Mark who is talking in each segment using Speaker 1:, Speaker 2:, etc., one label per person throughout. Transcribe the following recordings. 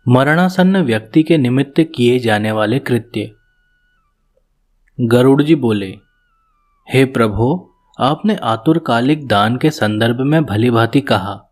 Speaker 1: मरणासन्न व्यक्ति के निमित्त किए जाने वाले कृत्य। गरुड़ जी बोले, हे प्रभु, आपने आतुरकालिक दान के संदर्भ में भली भांति कहा।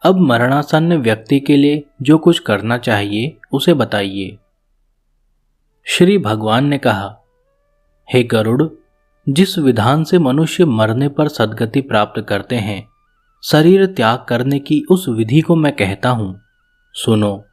Speaker 1: अब मरणासन्न व्यक्ति के लिए जो कुछ करना चाहिए उसे बताइए। श्री भगवान ने कहा, हे गरुड़, जिस विधान से मनुष्य मरने पर सद्गति प्राप्त करते हैं, शरीर त्याग करने की उस विधि को मैं कहता हूं, सुनो।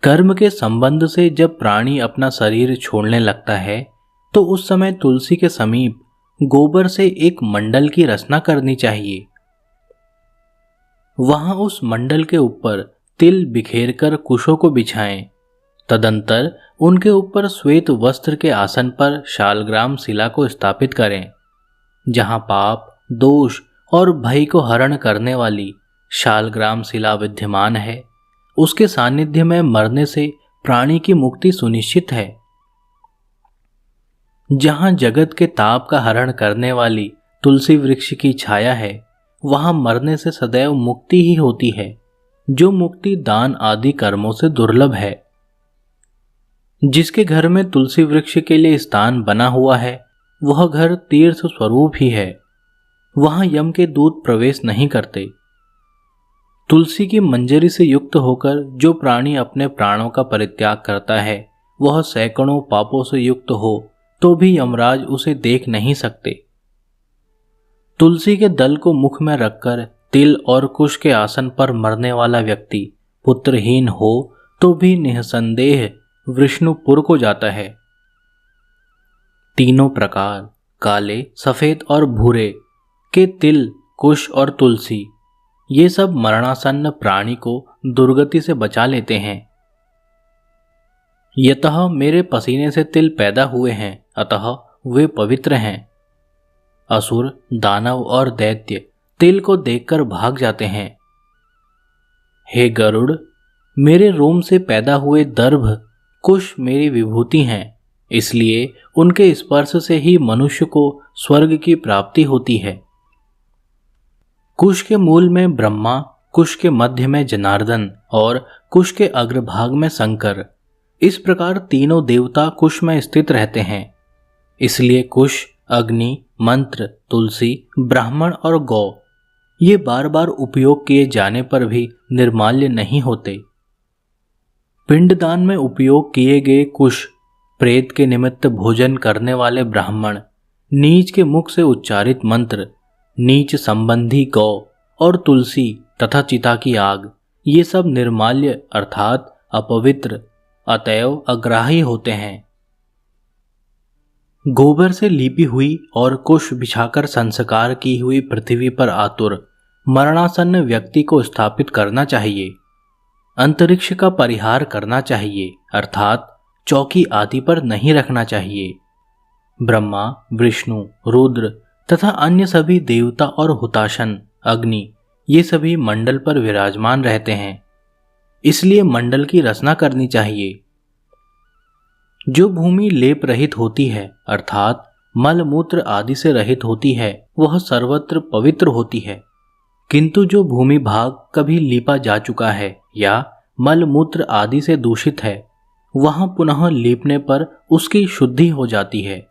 Speaker 1: कर्म के संबंध से जब प्राणी अपना शरीर छोड़ने लगता है तो उस समय तुलसी के समीप गोबर से एक मंडल की रचना करनी चाहिए। वहां उस मंडल के ऊपर तिल बिखेरकर कुशों को बिछाएं। तदंतर उनके ऊपर श्वेत वस्त्र के आसन पर शालग्राम शिला को स्थापित करें। जहां पाप, दोष और भय को हरण करने वाली शालग्राम शिला विद्यमान है, उसके सानिध्य में मरने से प्राणी की मुक्ति सुनिश्चित है। जहां जगत के ताप का हरण करने वाली तुलसी वृक्ष की छाया है, वहां मरने से सदैव मुक्ति ही होती है, जो मुक्ति दान आदि कर्मों से दुर्लभ है। जिसके घर में तुलसी वृक्ष के लिए स्थान बना हुआ है, वह घर तीर्थ स्वरूप ही है। वहां यम के दूत प्रवेश नहीं करते। तुलसी की मंजरी से युक्त होकर जो प्राणी अपने प्राणों का परित्याग करता है, वह सैकड़ों पापों से युक्त हो तो भी यमराज उसे देख नहीं सकते। तुलसी के दल को मुख में रखकर तिल और कुश के आसन पर मरने वाला व्यक्ति पुत्रहीन हो तो भी निःसंदेह विष्णुपुर को जाता है। तीनों प्रकार, काले, सफेद और भूरे के तिल, कुश और तुलसी, ये सब मरणासन्न प्राणी को दुर्गति से बचा लेते हैं। यतः मेरे पसीने से तिल पैदा हुए हैं, अतः वे पवित्र हैं। असुर, दानव और दैत्य तिल को देखकर भाग जाते हैं। हे गरुड़, मेरे रोम से पैदा हुए दर्भ, कुश मेरी विभूति हैं, इसलिए उनके स्पर्श से ही मनुष्य को स्वर्ग की प्राप्ति होती है। कुश के मूल में ब्रह्मा, कुश के मध्य में जनार्दन और कुश के अग्रभाग में शंकर, इस प्रकार तीनों देवता कुश में स्थित रहते हैं। इसलिए कुश, अग्नि, मंत्र, तुलसी, ब्राह्मण और गौ ये बार बार उपयोग किए जाने पर भी निर्माल्य नहीं होते। पिंडदान में उपयोग किए गए कुश, प्रेत के निमित्त भोजन करने वाले ब्राह्मण, नीच के मुख से उच्चारित मंत्र, नीच संबंधी गौ और तुलसी तथा चिता की आग, ये सब निर्माल्य अर्थात अपवित्र, अतएव अग्राही होते हैं। गोबर से लीपी हुई और कुश बिछाकर संस्कार की हुई पृथ्वी पर आतुर मरणासन्न व्यक्ति को स्थापित करना चाहिए। अंतरिक्ष का परिहार करना चाहिए, अर्थात चौकी आदि पर नहीं रखना चाहिए। ब्रह्मा, विष्णु, रुद्र तथा अन्य सभी देवता और हुताशन, अग्नि, ये सभी मंडल पर विराजमान रहते हैं। इसलिए मंडल की रचना करनी चाहिए। जो भूमि लेप रहित होती है, अर्थात मल मूत्र आदि से रहित होती है, वह सर्वत्र पवित्र होती है। किंतु जो भूमि भाग कभी लीपा जा चुका है या मल मूत्र आदि से दूषित है, वहां पुनः लीपने पर उसकी शुद्धि हो जाती है।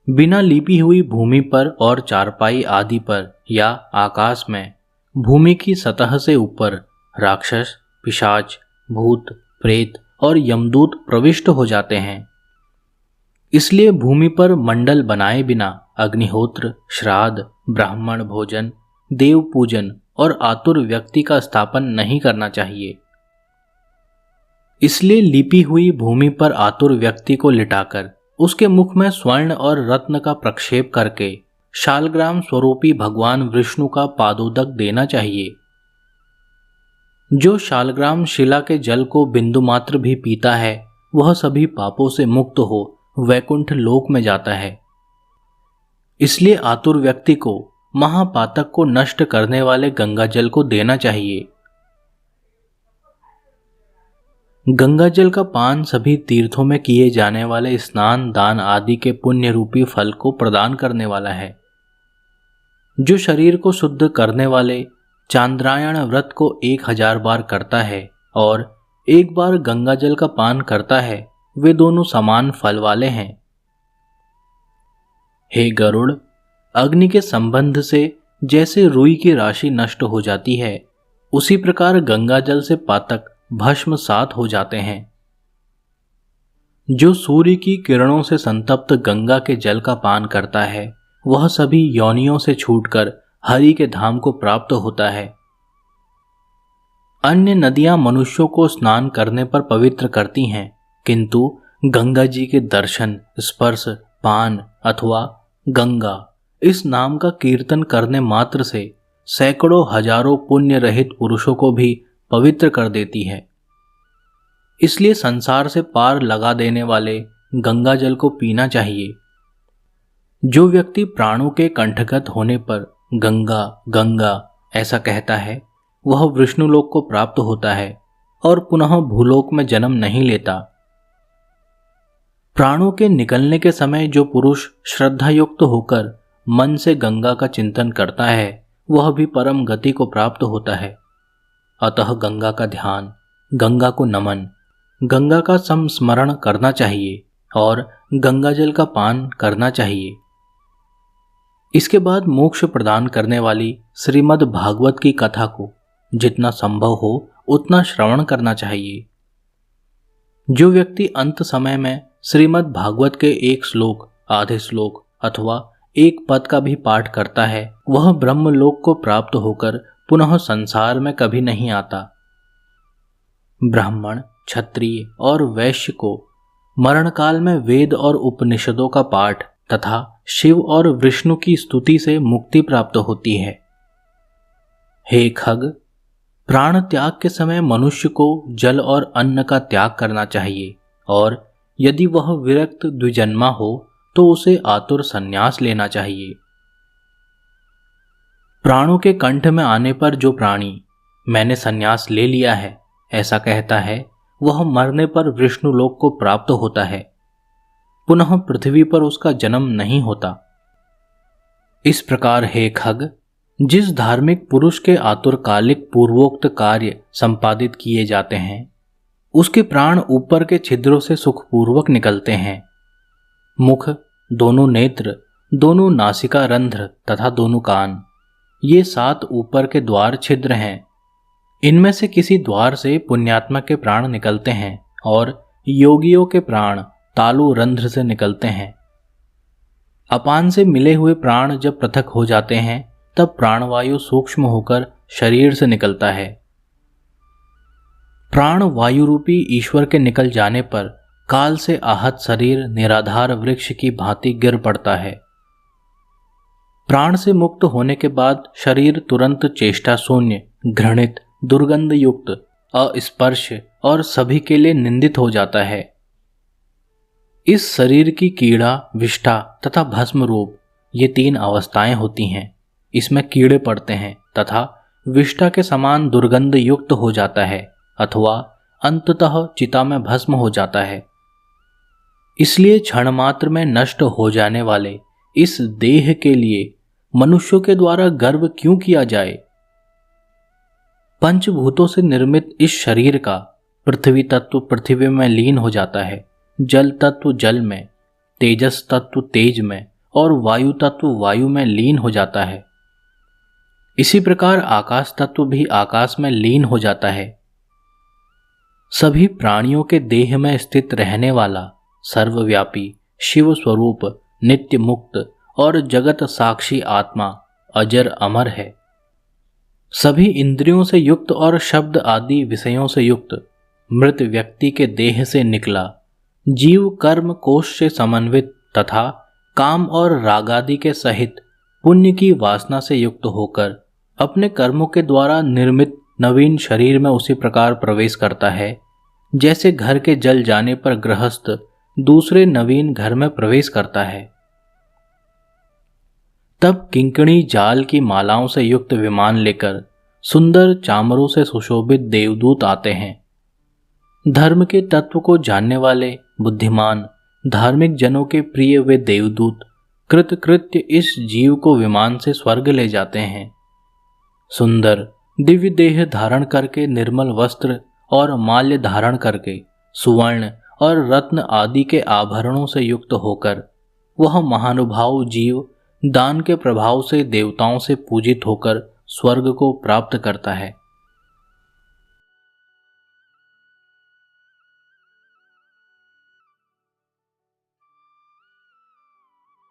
Speaker 1: बिना लीपी हुई भूमि पर और चारपाई आदि पर या आकाश में भूमि की सतह से ऊपर राक्षस, पिशाच, भूत, प्रेत और यमदूत प्रविष्ट हो जाते हैं। इसलिए भूमि पर मंडल बनाए बिना अग्निहोत्र, श्राद्ध, ब्राह्मण भोजन, देव पूजन और आतुर व्यक्ति का स्थापन नहीं करना चाहिए। इसलिए लिपी हुई भूमि पर आतुर व्यक्ति को लिटाकर उसके मुख में स्वर्ण और रत्न का प्रक्षेप करके शालग्राम स्वरूपी भगवान विष्णु का पादोदक देना चाहिए। जो शालग्राम शिला के जल को बिंदु मात्र भी पीता है, वह सभी पापों से मुक्त हो वैकुंठ लोक में जाता है। इसलिए आतुर व्यक्ति को महापातक को नष्ट करने वाले गंगा जल को देना चाहिए। गंगा जल का पान सभी तीर्थों में किए जाने वाले स्नान, दान आदि के पुण्य रूपी फल को प्रदान करने वाला है। जो शरीर को शुद्ध करने वाले चांद्रायण व्रत को 1000 बार करता है और एक बार गंगा जल का पान करता है, वे दोनों समान फल वाले हैं। हे गरुड़, अग्नि के संबंध से जैसे रुई की राशि नष्ट हो जाती है, उसी प्रकार गंगा जल से पातक भस्मसात हो जाते हैं। जो सूर्य की किरणों से संतप्त गंगा के जल का पान करता है, वह सभी योनियों से छूटकर हरि के धाम को प्राप्त होता है। अन्य नदियां मनुष्यों को स्नान करने पर पवित्र करती हैं, किंतु गंगा जी के दर्शन, स्पर्श, पान अथवा गंगा इस नाम का कीर्तन करने मात्र से सैकड़ों हजारों पुण्य रहित पुरुषों को भी पवित्र कर देती है। इसलिए संसार से पार लगा देने वाले गंगा जल को पीना चाहिए। जो व्यक्ति प्राणों के कंठगत होने पर गंगा गंगा ऐसा कहता है, वह विष्णुलोक को प्राप्त होता है और पुनः भूलोक में जन्म नहीं लेता। प्राणों के निकलने के समय जो पुरुष श्रद्धा युक्त होकर मन से गंगा का चिंतन करता है, वह भी परम गति को प्राप्त होता है। अतः गंगा का ध्यान, गंगा को नमन, गंगा का संस्मरण करना चाहिए और गंगा जल का पान करना चाहिए। इसके बाद मोक्ष प्रदान करने वाली श्रीमद् भागवत की कथा को जितना संभव हो उतना श्रवण करना चाहिए। जो व्यक्ति अंत समय में श्रीमद् भागवत के एक श्लोक, आधे श्लोक अथवा एक पद का भी पाठ करता है, वह ब्रह्मलोक को प्राप्त होकर पुनः संसार में कभी नहीं आता। ब्राह्मण, क्षत्रिय और वैश्य को मरण काल में वेद और उपनिषदों का पाठ तथा शिव और विष्णु की स्तुति से मुक्ति प्राप्त होती है। हे खग, प्राण त्याग के समय मनुष्य को जल और अन्न का त्याग करना चाहिए और यदि वह विरक्त द्विजन्मा हो तो उसे आतुर संन्यास लेना चाहिए। प्राणों के कंठ में आने पर जो प्राणी मैंने संन्यास ले लिया है ऐसा कहता है, वह मरने पर विष्णुलोक को प्राप्त होता है, पुनः पृथ्वी पर उसका जन्म नहीं होता। इस प्रकार हे खग, जिस धार्मिक पुरुष के आतुरकालिक पूर्वोक्त कार्य संपादित किए जाते हैं, उसके प्राण ऊपर के छिद्रों से सुखपूर्वक निकलते हैं। मुख, दोनों नेत्र, दोनों नासिका रंध्र तथा दोनों कान, ये 7 ऊपर के द्वार छिद्र हैं। इनमें से किसी द्वार से पुण्यात्मा के प्राण निकलते हैं और योगियों के प्राण तालु रंध्र से निकलते हैं। अपान से मिले हुए प्राण जब पृथक हो जाते हैं, तब प्राणवायु सूक्ष्म होकर शरीर से निकलता है। प्राण वायु रूपी ईश्वर के निकल जाने पर काल से आहत शरीर निराधार वृक्ष की भांति गिर पड़ता है। प्राण से मुक्त होने के बाद शरीर तुरंत चेष्टा शून्य, घृणित, दुर्गंध युक्त, अस्पर्श और सभी के लिए निंदित हो जाता है। इस शरीर की कीड़ा, विष्ठा तथा भस्म रूप ये 3 अवस्थाएं होती हैं। इसमें कीड़े पड़ते हैं तथा विष्ठा के समान दुर्गंध युक्त हो जाता है अथवा अंततः चिता में भस्म हो जाता है। इसलिए क्षण मात्र में नष्ट हो जाने वाले इस देह के लिए मनुष्यों के द्वारा गर्व क्यों किया जाए। पंचभूतों से निर्मित इस शरीर का पृथ्वी तत्व पृथ्वी में लीन हो जाता है, जल तत्व जल में, तेजस तत्व तेज में और वायु तत्व वायु में लीन हो जाता है। इसी प्रकार आकाश तत्व भी आकाश में लीन हो जाता है। सभी प्राणियों के देह में स्थित रहने वाला सर्वव्यापी शिव स्वरूप नित्य मुक्त और जगत साक्षी आत्मा अजर अमर है। सभी इंद्रियों से युक्त और शब्द आदि विषयों से युक्त मृत व्यक्ति के देह से निकला जीव कर्म कोश से समन्वित तथा काम और रागादि के सहित पुण्य की वासना से युक्त होकर अपने कर्मों के द्वारा निर्मित नवीन शरीर में उसी प्रकार प्रवेश करता है जैसे घर के जल जाने पर गृहस्थ दूसरे नवीन घर में प्रवेश करता है। तब किंकणी जाल की मालाओं से युक्त विमान लेकर सुंदर चामरों से सुशोभित देवदूत आते हैं। धर्म के तत्व को जानने वाले बुद्धिमान धार्मिक जनों के प्रिय वे देवदूत कृतकृत्य इस जीव को विमान से स्वर्ग ले जाते हैं। सुंदर दिव्य देह धारण करके निर्मल वस्त्र और माल्य धारण करके सुवर्ण और रत्न आदि के आभरणों से युक्त होकर वह महानुभाव जीव दान के प्रभाव से देवताओं से पूजित होकर स्वर्ग को प्राप्त करता है।